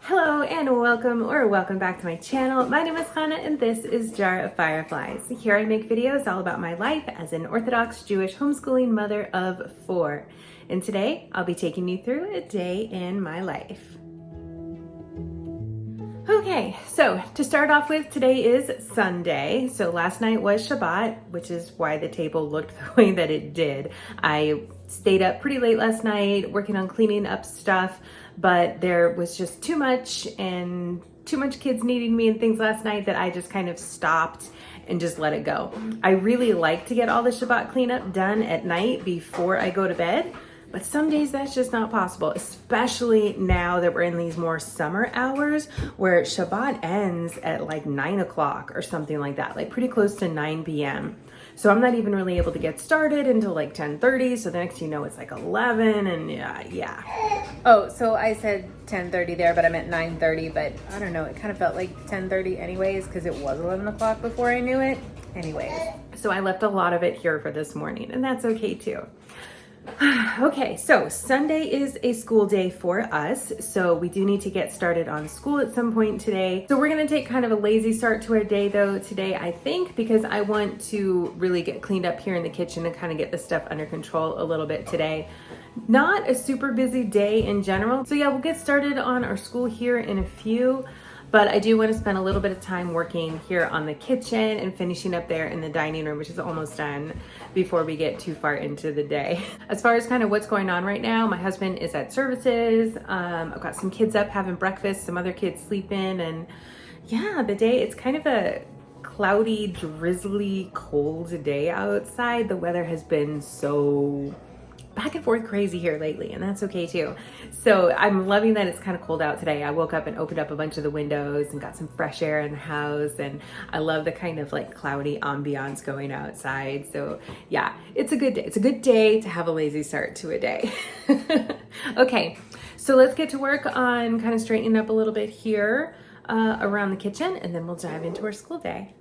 Hello and welcome back to my channel. My name is Hannah and this is Jar of Fireflies. Here I make videos all about my life as an Orthodox Jewish homeschooling mother of 4. And today I'll be taking you through a day in my life. Okay, so to start off with, today is Sunday. So last night was Shabbat, which is why the table looked the way that it did. I stayed up pretty late last night working on cleaning up stuff, but there was just too much kids needing me and things last night that I just kind of stopped and just let it go. I really like to get all the Shabbat cleanup done at night before I go to bed, but some days that's just not possible, especially now that we're in these more summer hours where Shabbat ends at like 9 o'clock or something like that, like pretty close to 9 p.m. So I'm not even really able to get started until like 10:30. So the next thing you know, it's like 11 and yeah. Oh, so I said 10:30 there, but I meant 9:30, but I don't know. It kind of felt like 10:30 anyways, because it was 11 o'clock before I knew it. Anyways, so I left a lot of it here for this morning and that's okay too. Okay, so Sunday is a school day for us, so we do need to get started on school at some point today. So we're gonna take kind of a lazy start to our day though today, I think, because I want to really get cleaned up here in the kitchen and kind of get the stuff under control a little bit today. Not a super busy day in general. So yeah, we'll get started on our school here in a few. But I do want to spend a little bit of time working here on the kitchen and finishing up there in the dining room, which is almost done, before we get too far into the day. As far as kind of what's going on right now, my husband is at services. I've got some kids up having breakfast, some other kids sleeping, and yeah, the day, it's kind of a cloudy, drizzly, cold day outside. The weather has been so back and forth crazy here lately, and that's okay too. So I'm loving that it's kind of cold out today. I woke up and opened up a bunch of the windows and got some fresh air in the house, and I love the kind of like cloudy ambiance going outside. So yeah, it's a good day. It's a good day to have a lazy start to a day. Okay, so let's get to work on kind of straightening up a little bit here around the kitchen, and then we'll dive into our school day.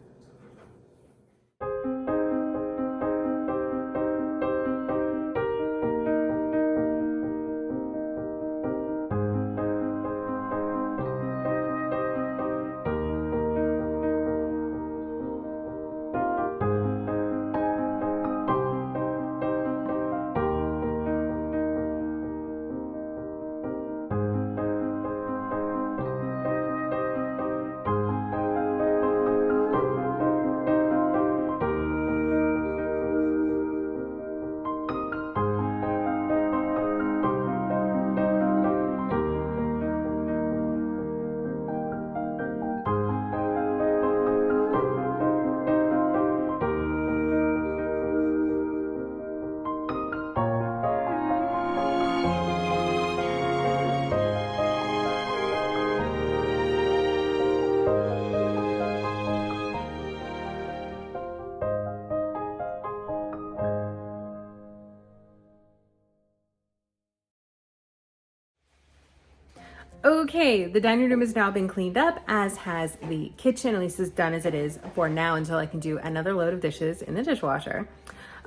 Okay, the dining room has now been cleaned up, as has the kitchen, at least as done as it is for now until I can do another load of dishes in the dishwasher.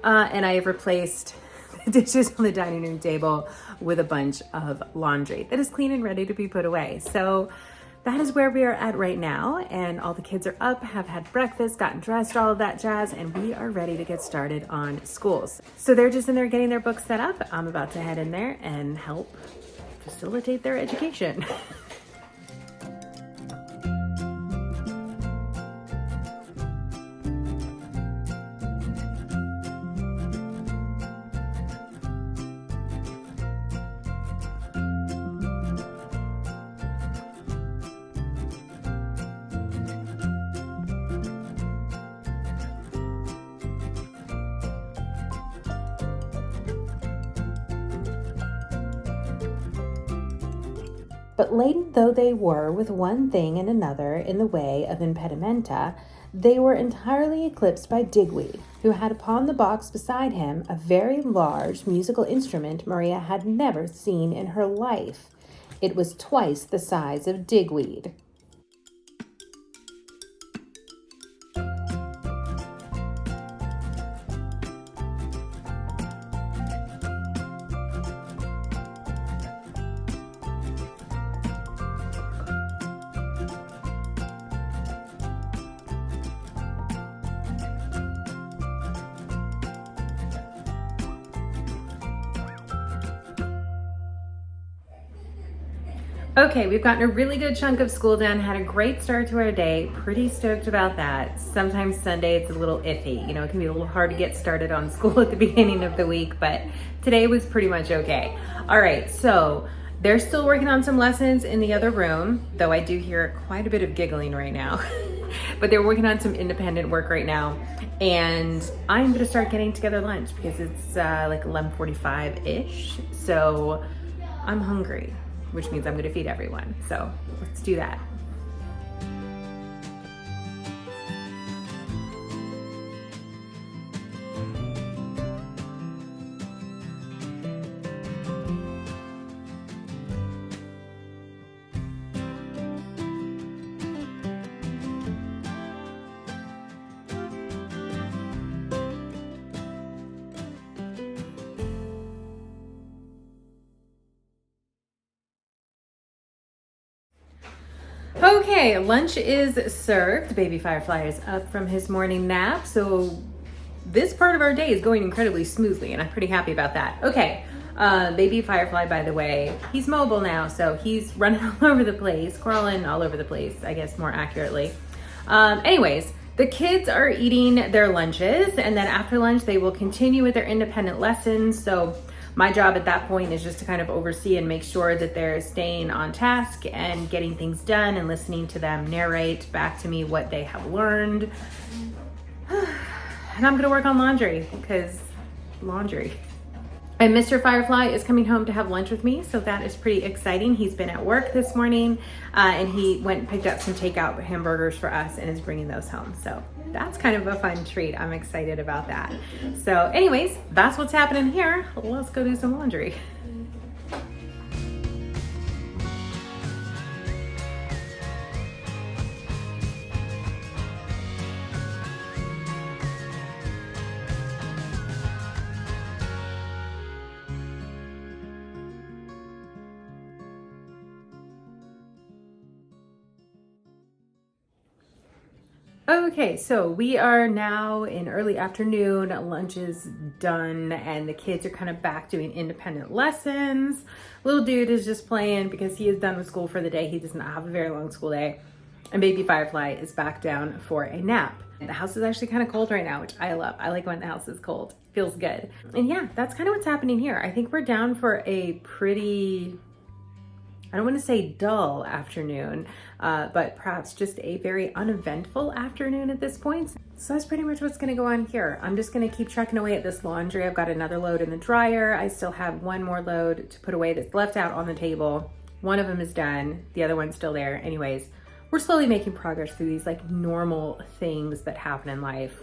And I have replaced the dishes on the dining room table with a bunch of laundry that is clean and ready to be put away. So that is where we are at right now. And all the kids are up, have had breakfast, gotten dressed, all of that jazz, and we are ready to get started on schools. So they're just in there getting their books set up. I'm about to head in there and help facilitate their education. But laden though they were with one thing and another in the way of impedimenta, they were entirely eclipsed by Digweed, who had upon the box beside him a very large musical instrument Maria had never seen in her life. It was twice the size of Digweed. Okay, we've gotten a really good chunk of school done, had a great start to our day, pretty stoked about that. Sometimes Sunday it's a little iffy, it can be a little hard to get started on school at the beginning of the week, but today was pretty much okay. All right, so they're still working on some lessons in the other room, though I do hear quite a bit of giggling right now, but they're working on some independent work right now. And I'm gonna start getting together lunch because it's like 11:45-ish, so I'm hungry, which means I'm gonna feed everyone. So let's do that. Okay, lunch is served. Baby Firefly is up from his morning nap, so this part of our day is going incredibly smoothly, and I'm pretty happy about that. Okay, Baby Firefly, by the way, he's mobile now, so he's running all over the place, crawling all over the place, I guess more accurately. Anyways, the kids are eating their lunches, and then after lunch they will continue with their independent lessons. So my job at that point is just to kind of oversee and make sure that they're staying on task and getting things done and listening to them narrate back to me what they have learned. And I'm gonna work on laundry, because laundry. And Mr. Firefly is coming home to have lunch with me, so that is pretty exciting. He's been at work this morning, and he went and picked up some takeout hamburgers for us and is bringing those home. So that's kind of a fun treat. I'm excited about that. So anyways, that's what's happening here. Let's go do some laundry. Okay, so we are now in early afternoon, lunch is done, and the kids are kind of back doing independent lessons. Little dude is just playing because he is done with school for the day. He does not have a very long school day. And Baby Firefly is back down for a nap. The house is actually kind of cold right now, which I love. I like when the house is cold. Feels good. And yeah, that's kind of what's happening here. I think we're down for a pretty, I don't want to say dull afternoon, but perhaps just a very uneventful afternoon at this point. So that's pretty much what's gonna go on here. I'm just gonna keep trucking away at this laundry. I've got another load in the dryer. I still have one more load to put away that's left out on the table. One of them is done, the other one's still there. Anyways, we're slowly making progress through these like normal things that happen in life.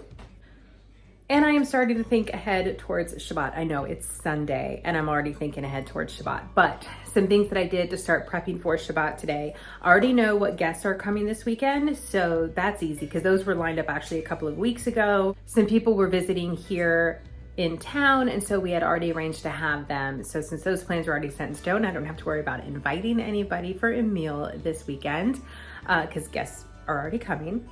And I am starting to think ahead towards Shabbat. I know it's Sunday and I'm already thinking ahead towards Shabbat, but some things that I did to start prepping for Shabbat today. I already know what guests are coming this weekend, so that's easy because those were lined up actually a couple of weeks ago. Some people were visiting here in town, and so we had already arranged to have them. So since those plans were already set in stone, I don't have to worry about inviting anybody for a meal this weekend because guests are already coming.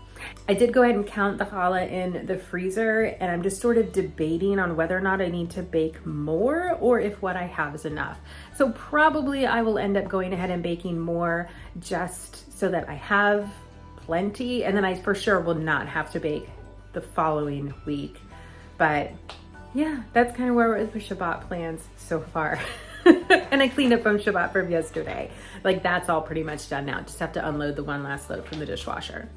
I did go ahead and count the challah in the freezer, and I'm just sort of debating on whether or not I need to bake more or if what I have is enough. So probably I will end up going ahead and baking more just so that I have plenty, and then I for sure will not have to bake the following week. But yeah, that's kind of where we're at with Shabbat plans so far. And I cleaned up from Shabbat from yesterday. Like that's all pretty much done now. Just have to unload the one last load from the dishwasher.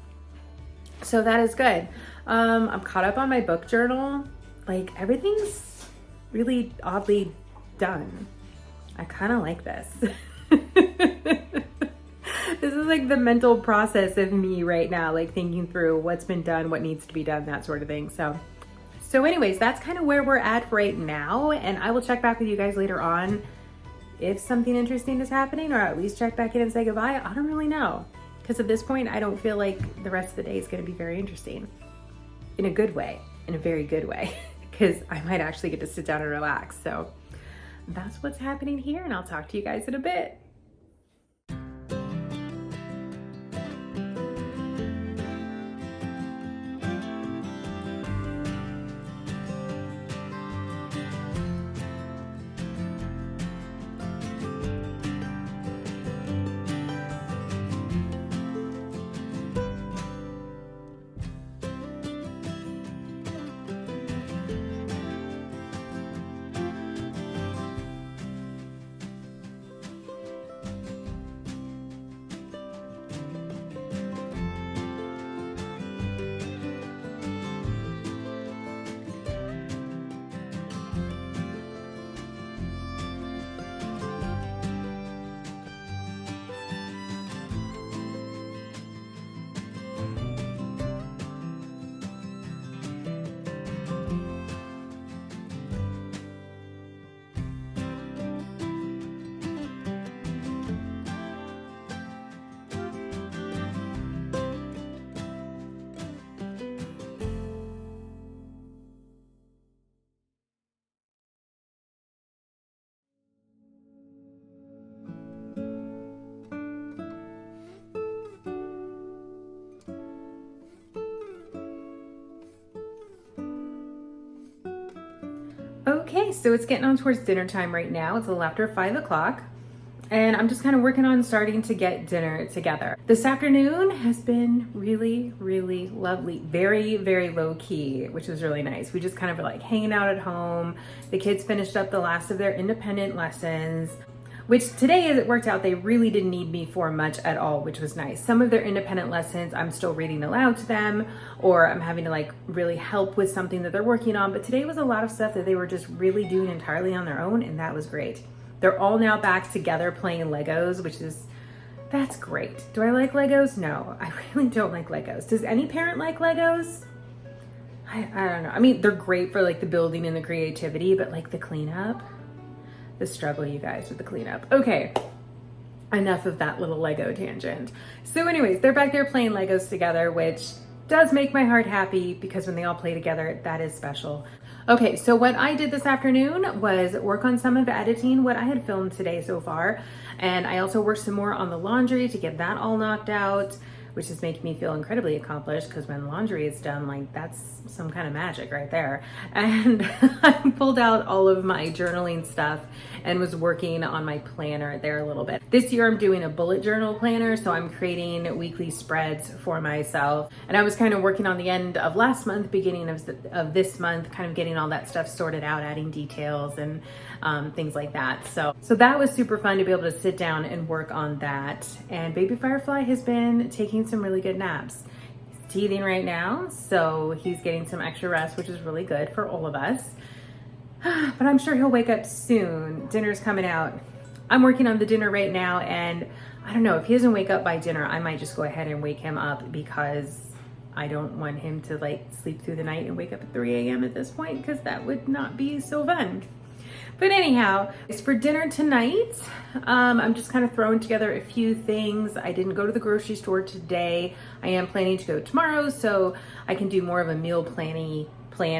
So that is good. I'm caught up on my book journal. Like everything's really oddly done. I kind of like this. This is like the mental process of me right now, like thinking through what's been done, what needs to be done, that sort of thing. So anyways, that's kind of where we're at right now. And I will check back with you guys later on if something interesting is happening, or at least check back in and say goodbye. I don't really know. Because at this point, I don't feel like the rest of the day is going to be very interesting. In a good way, in a very good way. Because I might actually get to sit down and relax. So that's what's happening here, and I'll talk to you guys in a bit. Okay, so it's getting on towards dinner time right now. It's a little after 5 o'clock. And I'm just kind of working on starting to get dinner together. This afternoon has been really, really lovely. Very, very low key, which was really nice. We just kind of were like hanging out at home. The kids finished up the last of their independent lessons, which today, as it worked out, they really didn't need me for much at all, which was nice. Some of their independent lessons, I'm still reading aloud to them, or I'm having to like really help with something that they're working on. But today was a lot of stuff that they were just really doing entirely on their own, and that was great. They're all now back together playing Legos, that's great. Do I like Legos? No, I really don't like Legos. Does any parent like Legos? I don't know. I mean, they're great for like the building and the creativity, but like the cleanup, the struggle, you guys, with the cleanup. Okay, enough of that little Lego tangent. So anyways, they're back there playing Legos together, which does make my heart happy because when they all play together, that is special. Okay, so what I did this afternoon was work on some of editing what I had filmed today so far. And I also worked some more on the laundry to get that all knocked out, which is making me feel incredibly accomplished because when laundry is done, like that's some kind of magic right there. And I pulled out all of my journaling stuff and was working on my planner there a little bit. This year I'm doing a bullet journal planner, so I'm creating weekly spreads for myself. And I was kind of working on the end of last month, beginning of this month, kind of getting all that stuff sorted out, adding details and things like that. So that was super fun to be able to sit down and work on that. And baby Firefly has been taking some really good naps. He's teething right now, so he's getting some extra rest, which is really good for all of us. But I'm sure he'll wake up soon. Dinner's coming out. I'm working on the dinner right now, and I don't know, if he doesn't wake up by dinner, I might just go ahead and wake him up because I don't want him to like sleep through the night and wake up at 3 a.m. at this point, because that would not be so fun. But anyhow, it's for dinner tonight. I'm just kind of throwing together a few things. I didn't go to the grocery store today. I am planning to go tomorrow, so I can do more of a meal plan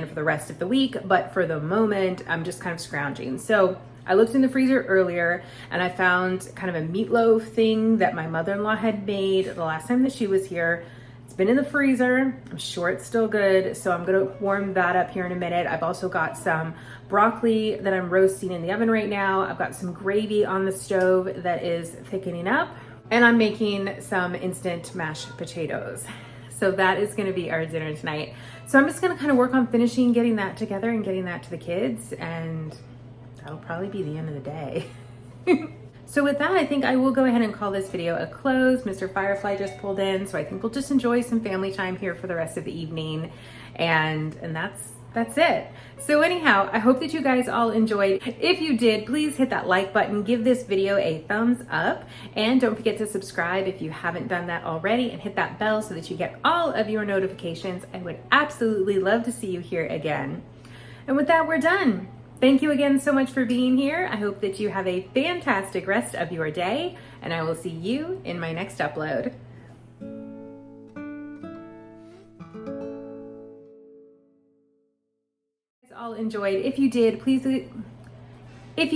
for the rest of the week. But for the moment, I'm just kind of scrounging. So I looked in the freezer earlier and I found kind of a meatloaf thing that my mother-in-law had made the last time that she was here. It's been in the freezer. I'm sure it's still good. So I'm gonna warm that up here in a minute. I've also got some broccoli that I'm roasting in the oven right now. I've got some gravy on the stove that is thickening up. And I'm making some instant mashed potatoes. So that is gonna be our dinner tonight. So I'm just gonna kind of work on finishing getting that together and getting that to the kids, and that'll probably be the end of the day. So with that, I think I will go ahead and call this video a close. Mr. Firefly just pulled in, so I think we'll just enjoy some family time here for the rest of the evening. And that's it. So anyhow, I hope that you guys all enjoyed. If you did, please hit that like button, give this video a thumbs up, and don't forget to subscribe if you haven't done that already, and hit that bell so that you get all of your notifications. I would absolutely love to see you here again. And with that, we're done. Thank you again so much for being here. I hope that you have a fantastic rest of your day, and I will see you in my next upload. All enjoyed. If you did, please if